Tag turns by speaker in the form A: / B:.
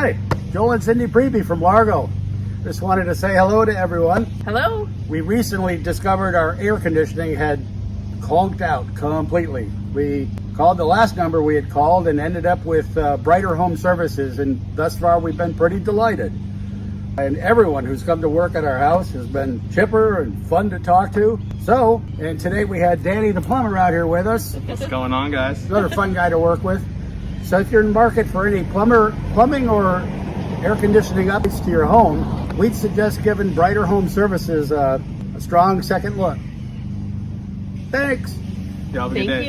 A: Hi, Joel and Cindy Preby from Largo. Just wanted to say hello to everyone.
B: Hello.
A: We recently discovered our air conditioning had conked out completely. We called the last number we had called and ended up with Brighter Home Services, and thus far we've been pretty delighted. And everyone who's come to work at our house has been chipper and fun to talk to. So, and today we had Danny the plumber out here with us.
C: What's going on, guys?
A: Another fun guy to work with. So if you're in the market for any plumbing or air conditioning updates to your home, we'd suggest giving Brighter Home Services a strong second look. Thanks.
C: Y'all have a good
B: Thank
C: day.
B: you.